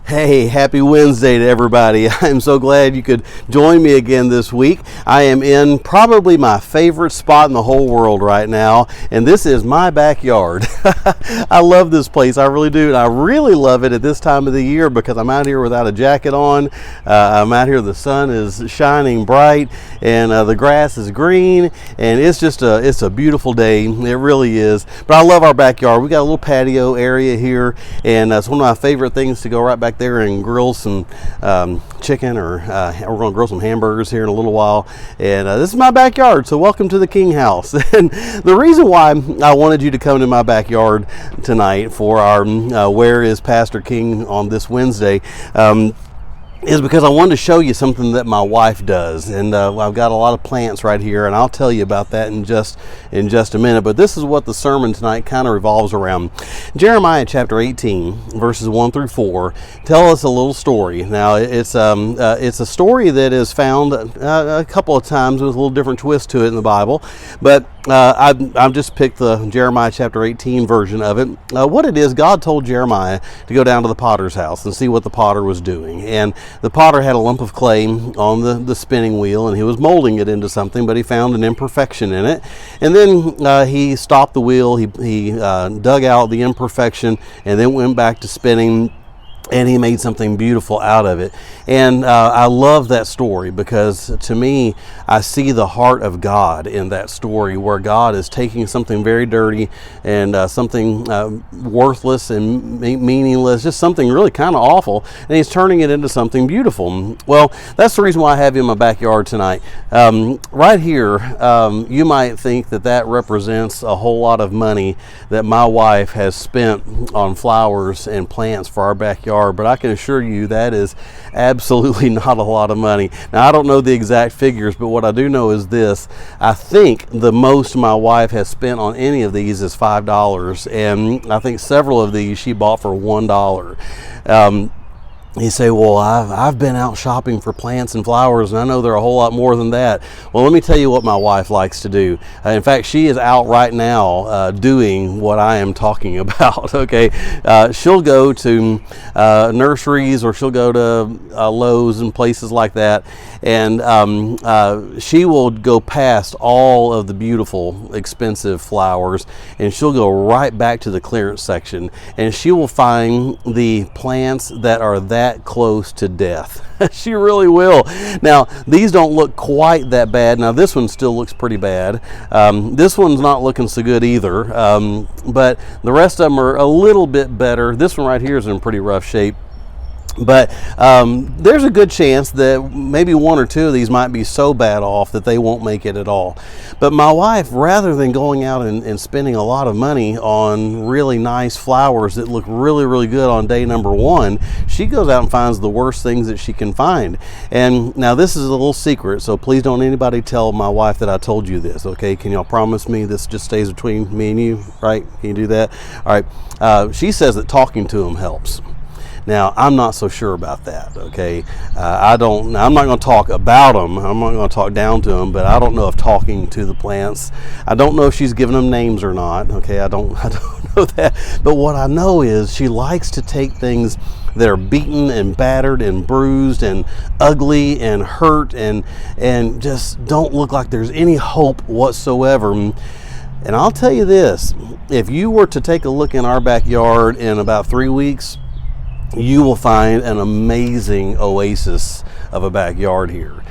Hey, happy Wednesday to everybody. I'm so glad you could join me again this week. I am in probably my favorite spot in the whole world right now, and this is my backyard. I love this place, I really do, and I really love it at this time of the year because I'm out here without a jacket on. I'm out here, the sun is shining bright, and the grass is green, and it's a beautiful day. It really is. But I love our backyard. We got a little patio area here, and it's one of my favorite things to go right back there and grill some chicken, or we're going to grill some hamburgers here in a little while. And this is my backyard, so welcome to the King House. And the reason why I wanted you to come to my backyard tonight for our Where is Pastor King on this Wednesday is because I wanted to show you something that my wife does, and I've got a lot of plants right here, and I'll tell you about that in just a minute. But this is what the sermon tonight kind of revolves around. Jeremiah chapter 18, verses 1 through 4, tell us a little story. Now it's a story that is found a couple of times with a little different twist to it in the Bible, but I've just picked the Jeremiah chapter 18 version of it. What it is, God told Jeremiah to go down to the potter's house and see what the potter was doing. And the potter had a lump of clay on the spinning wheel, and he was molding it into something, but he found an imperfection in it. And then he stopped the wheel, he dug out the imperfection, and then went back to spinning, and he made something beautiful out of it. And I love that story because to me, I see the heart of God in that story, where God is taking something very dirty and something worthless and meaningless, just something really kind of awful, and he's turning it into something beautiful. Well, that's the reason why I have you in my backyard tonight. Right here, you might think that represents a whole lot of money that my wife has spent on flowers and plants for our backyard, but I can assure you that is absolutely not a lot of money. Now, I don't know the exact figures, but what I do know is this: I think the most my wife has spent on any of these is $5, and I think several of these she bought for $1. You say, well, I've been out shopping for plants and flowers, and I know they're a whole lot more than that. Well, let me tell you what my wife likes to do. In fact, she is out right now doing what I am talking about, okay? She'll go to nurseries, or she'll go to Lowe's and places like that, and she will go past all of the beautiful, expensive flowers, and she'll go right back to the clearance section, and she will find the plants that are that close to death. She really will. Now, these don't look quite that bad. Now, this one still looks pretty bad. This one's not looking so good either, but the rest of them are a little bit better. This one right here is in pretty rough shape. But there's a good chance that maybe one or two of these might be so bad off that they won't make it at all. But my wife, rather than going out and spending a lot of money on really nice flowers that look really, really good on day number one, she goes out and finds the worst things that she can find. And now this is a little secret, so please don't anybody tell my wife that I told you this, okay? Can y'all promise me this just stays between me and you, right? Can you do that? All right. She says that talking to them helps. Now, I'm not so sure about that, okay? I'm not going to talk about them. I'm not going to talk down to them, but I don't know if talking to the plants, I don't know if she's giving them names or not, okay? I don't know that. But what I know is she likes to take things that are beaten and battered and bruised and ugly and hurt and just don't look like there's any hope whatsoever. And I'll tell you this, if you were to take a look in our backyard in about 3 weeks, you will find an amazing oasis of a backyard here.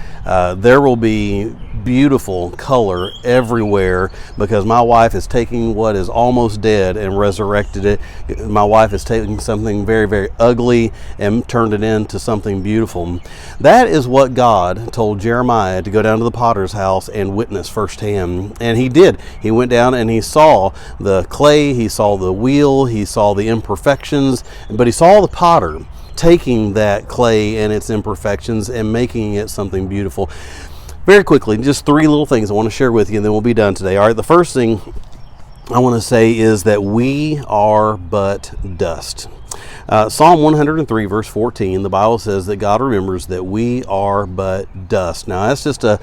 There will be beautiful color everywhere because my wife is taking what is almost dead and resurrected it. My wife is taking something very, very ugly and turned it into something beautiful. That is what God told Jeremiah to go down to the potter's house and witness firsthand. And he did. He went down and he saw the clay, he saw the wheel, he saw the imperfections, but he saw the potter taking that clay and its imperfections and making it something beautiful. Very quickly, just 3 little things I want to share with you, and then we'll be done today. All right, the first thing I want to say is that we are but dust. Psalm 103 verse 14, the Bible says that God remembers that we are but dust. Now that's just a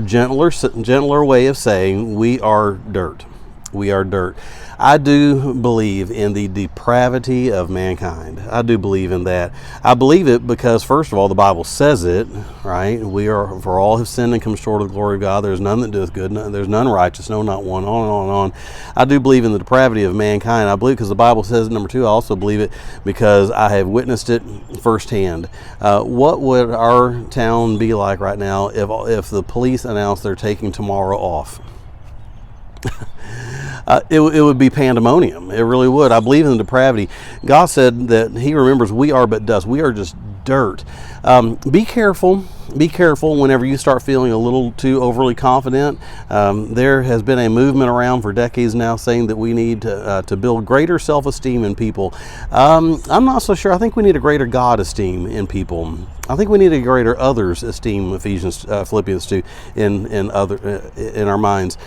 gentler way of saying we are dirt. We are dirt. I do believe in the depravity of mankind. I do believe in that. I believe it because, first of all, the Bible says it, right? We are, for all have sinned and come short of the glory of God. There's none that doeth good. There's none righteous, no, not one, on and on and on. I do believe in the depravity of mankind. I believe because the Bible says it. Number two, I also believe it because I have witnessed it firsthand. What would our town be like right now if the police announced they're taking tomorrow off? It would be pandemonium. It really would. I believe in the depravity. God said that He remembers we are but dust. We are just dirt. Be careful. Be careful whenever you start feeling a little too overly confident. There has been a movement around for decades now saying that we need to build greater self-esteem in people. I'm not so sure. I think we need a greater God esteem in people. I think we need a greater others esteem, Philippians 2, in our minds.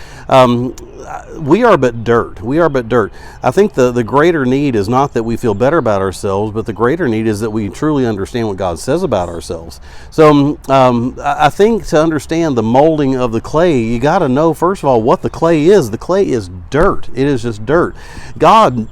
We are but dirt. We are but dirt. I think the greater need is not that we feel better about ourselves, but the greater need is that we truly understand what God says about ourselves. So I think to understand the molding of the clay, you got to know, first of all, what the clay is. The clay is dirt. It is just dirt. God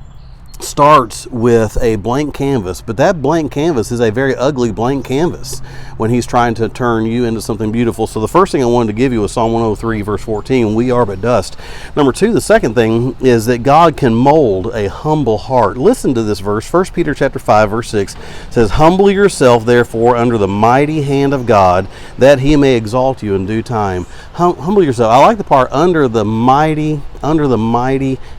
starts with a blank canvas, but that blank canvas is a very ugly blank canvas when He's trying to turn you into something beautiful. So the first thing I wanted to give you was Psalm 103 verse 14, we are but dust. Number two, the second thing is that God can mold a humble heart. Listen to this verse. 1 Peter chapter 5 verse 6 says, humble yourself therefore under the mighty hand of God, that He may exalt you in due time. Humble yourself. I like the part under the mighty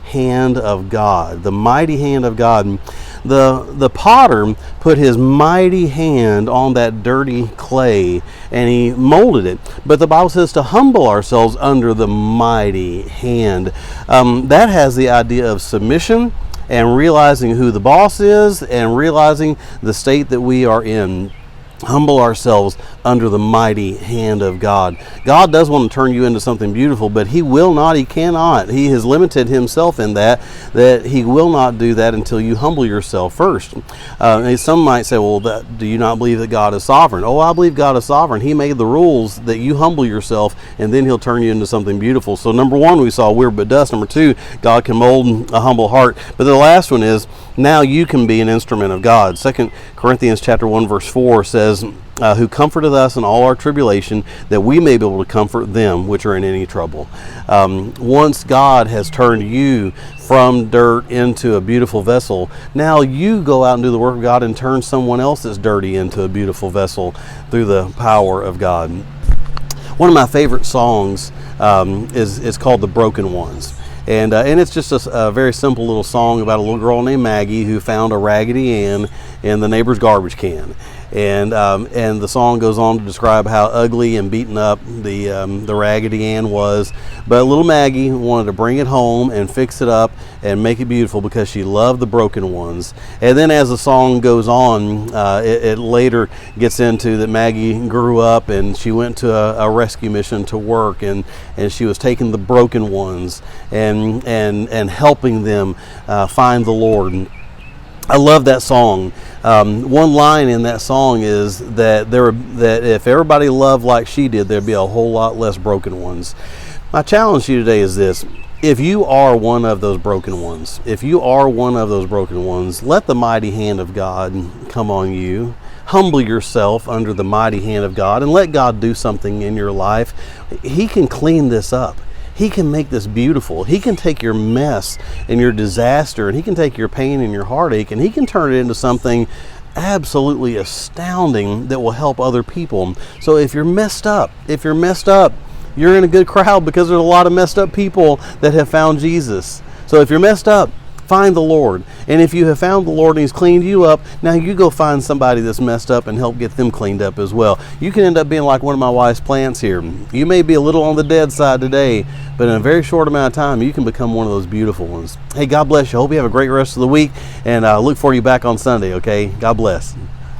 hand of God. The mighty hand of God. The potter put his mighty hand on that dirty clay and he molded it. But the Bible says to humble ourselves under the mighty hand. That has the idea of submission and realizing who the boss is and realizing the state that we are in. Humble ourselves under the mighty hand of God. God does want to turn you into something beautiful, but He will not, He cannot. He has limited Himself in that He will not do that until you humble yourself first. Some might say, well, do you not believe that God is sovereign? Oh, I believe God is sovereign. He made the rules that you humble yourself, and then He'll turn you into something beautiful. So number one, we saw we're but dust. Number two, God can mold a humble heart. But the last one is, now you can be an instrument of God. 2 Corinthians chapter 1 verse 4 says, who comforteth us in all our tribulation, that we may be able to comfort them which are in any trouble. Once God has turned you from dirt into a beautiful vessel, now you go out and do the work of God and turn someone else that's dirty into a beautiful vessel through the power of God. One of my favorite songs is called The Broken Ones. And it's just a very simple little song about a little girl named Maggie who found a Raggedy Ann in the neighbor's garbage can. And the song goes on to describe how ugly and beaten up the Raggedy Ann was. But little Maggie wanted to bring it home and fix it up and make it beautiful because she loved the broken ones. And then as the song goes on, it later gets into that Maggie grew up and she went to a rescue mission to work, and she was taking the broken ones and helping them find the Lord. I love that song. One line in that song is that that if everybody loved like she did, there'd be a whole lot less broken ones. My challenge to you today is this. If you are one of those broken ones, let the mighty hand of God come on you. Humble yourself under the mighty hand of God and let God do something in your life. He can clean this up. He can make this beautiful. He can take your mess and your disaster, and He can take your pain and your heartache, and He can turn it into something absolutely astounding that will help other people. So if you're messed up, you're in a good crowd because there's a lot of messed up people that have found Jesus. So if you're messed up, find the Lord. And if you have found the Lord and He's cleaned you up, now you go find somebody that's messed up and help get them cleaned up as well. You can end up being like one of my wife's plants here. You may be a little on the dead side today, but in a very short amount of time, you can become one of those beautiful ones. Hey, God bless you. Hope you have a great rest of the week, and I look for you back on Sunday, okay? God bless.